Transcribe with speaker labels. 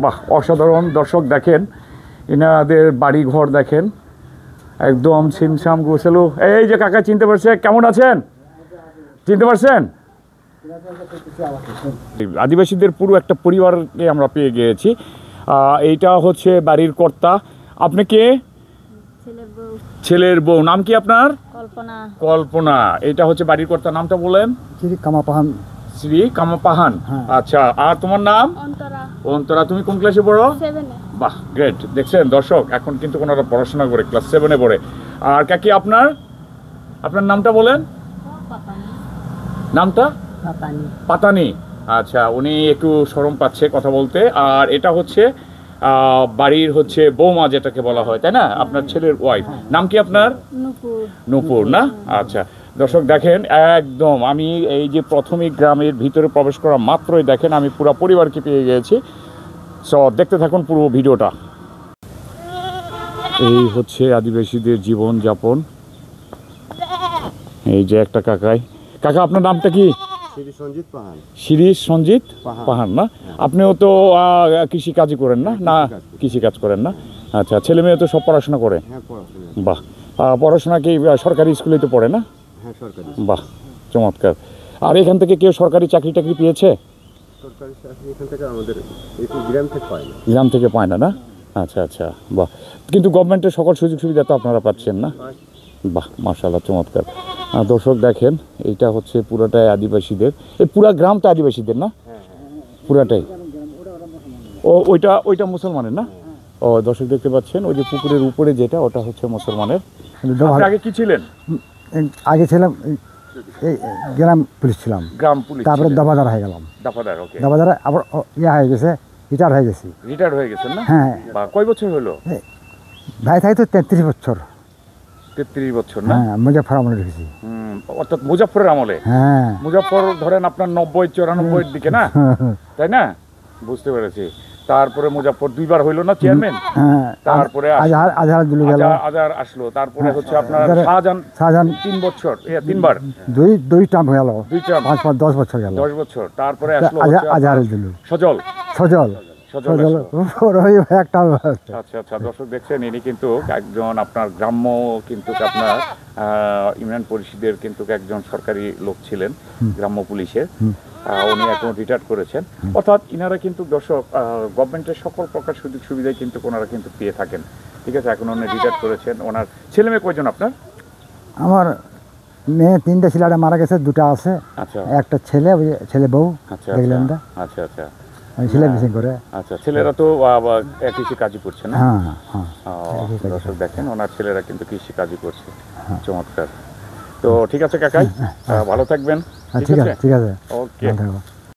Speaker 1: বাহ, অসাধারণ। দর্শক দেখেন এনাদের বাড়ি ঘর দেখেন, একদম ছিমছাম গোছালো। এই যে কাকা চিনতে পারছে, কেমন আছেন? চিনতে পারছেন? আদিবাসীদের পুরো একটা পরিবারকে আমরা পেয়ে গিয়েছি। এইটা হচ্ছে বাড়ির কর্তা। আপনি কে? ছেলের বউ। নাম কি আপনার?
Speaker 2: কল্পনা।
Speaker 1: কল্পনা। এটা হচ্ছে বাড়ির কর্তা। নামটা বলেন।
Speaker 3: শ্রী কামাপাহান।
Speaker 1: শ্রী কামাপাহান। আচ্ছা, আর তোমার নাম?
Speaker 2: অন্তরা।
Speaker 1: অন্তরা। তুমি কোন ক্লাসে পড়ো?
Speaker 2: 7 এ।
Speaker 1: বাহ, গ্রেট। দেখছেন দর্শক, এখন কিন্তু ওনারা পড়াশোনা করে ক্লাস 7-এ পড়ে। আর কাকি আপনার নামটা বলেন। নামটা?
Speaker 2: পাতানি।
Speaker 1: পাতানি। আচ্ছা, উনি একটু শরম পাচ্ছে কথা বলতে। আর এটা হচ্ছে বাড়ির হচ্ছে বৌমা যেটাকে বলা হয়, তাই না? আপনার ছেলের ওয়াইফ। নাম কি আপনার?
Speaker 2: নূপুর।
Speaker 1: নূপুর না? আচ্ছা দর্শক দেখেন, একদম আমি এই যে প্রথমেই গ্রামের ভিতরে প্রবেশ করা মাত্রই দেখেন আমি পুরো পরিবারকে পেয়ে গিয়েছি। সো দেখতে থাকুন পুরো ভিডিওটা। এই হচ্ছে আদিবাসীদের জীবন যাপন। এই যে একটা কাকা, আপনার নামটা কি? শিরিষ সঞ্জিত পাহান না? আপনিও তো কৃষি কাজই করেন না? না, কৃষি কাজ করেন না। আচ্ছা, ছেলে মেয়ে তো সব পড়াশোনা করে? বাহ, পড়াশোনা কি সরকারি স্কুলে তো পড়ে না? বাহ, চমৎকার। আর এখান থেকে কেউ সরকারি চাকরি টাকরি পেয়েছে? গ্রাম থেকে পায় না? না, আচ্ছা আচ্ছা, বাহ। কিন্তু গভর্নমেন্টের সকল সুযোগ সুবিধা তো আপনারা পাচ্ছেন না? বাহ, মাশাআল্লাহ, চমৎকার। দর্শক দেখেন, এইটা হচ্ছে পুরাটাই আদিবাসীদের। এই পুরা গ্রাম তো আদিবাসীদের না? পুরাটাই। ও ওইটা মুসলমানের না? ও, দর্শক দেখতে পাচ্ছেন ওই যে পুকুরের উপরে যেটা, ওটা হচ্ছে মুসলমানের। আগে কি ছিলেন?
Speaker 3: আগে ছিলাম এই গ্রাম পুলিশ ছিলাম।
Speaker 1: গ্রাম পুলিশ।
Speaker 3: তারপরে দাবাদার হয়ে গেলাম। দাবাদার আবার হয়ে গেছে, রিটায়ার হয়ে গেছি।
Speaker 1: রিটায়ার হয়ে গেছেন না?
Speaker 3: হ্যাঁ।
Speaker 1: বা কয় বছর হলো?
Speaker 3: ভাই থাকি তো 33 বছর।
Speaker 1: 33 বছর না?
Speaker 3: হ্যাঁ, মুজাফর আমলে ঢুকেছি।
Speaker 1: অর্থাৎ মুজাফরের আমলে?
Speaker 3: হ্যাঁ। মুজাফর
Speaker 1: ধরেন আপনার 90-94 দিকে না? তাই না? বুঝতে পেরেছি। তারপরে মুজাফর দুইবার হইলো না চেয়ারম্যান? তারপরে আজহার আসলো। তারপরে হচ্ছে আপনার শাহজাহান 3 বছর, 3বার।
Speaker 3: দুই টার্ম হয়ে গেল।
Speaker 1: 10 বছর গেল। 10 বছর। তারপরে আসলো
Speaker 3: আজহারের দিল
Speaker 1: সজল।
Speaker 3: একটা।
Speaker 1: আচ্ছা আচ্ছা, দর্শক দেখছেন ইনি কিন্তু একজন আপনার গ্রাম্য কিন্তু আপনার ইউনিয়ন পরিষদের কিন্তু একজন সরকারি লোক ছিলেন গ্রাম্য পুলিশের। উনি এখন রিটায়ার করেছেন। অর্থাৎ ইনারা কিন্তু দর্শক গভর্নমেন্টের সকল প্রকার সুযোগ সুবিধাই কিন্তু ওনারা কিন্তু পেয়ে থাকেন। ঠিক আছে, এখন উনি রিটায়ার করেছেন। ওনার ছেলে মেয়ে কয়জন আপনার?
Speaker 3: আমার মেয়ে 3টা ছিল, মারা গেছে, 2টা আছে।
Speaker 1: আচ্ছা, একটা
Speaker 3: ছেলে বউ।
Speaker 1: আচ্ছা আচ্ছা আচ্ছা,
Speaker 3: ছেলে মিসিং করে।
Speaker 1: আচ্ছা, ছেলেরা তো কৃষি কাজই করছে না?
Speaker 3: হ্যাঁ।
Speaker 1: দর্শক দেখেন ওনার ছেলেরা কিন্তু কৃষি কাজই করছে। চমৎকার। তো ঠিক আছে কাকাই, ভালো থাকবেন।
Speaker 3: ঠিক আছে।
Speaker 1: ওকে।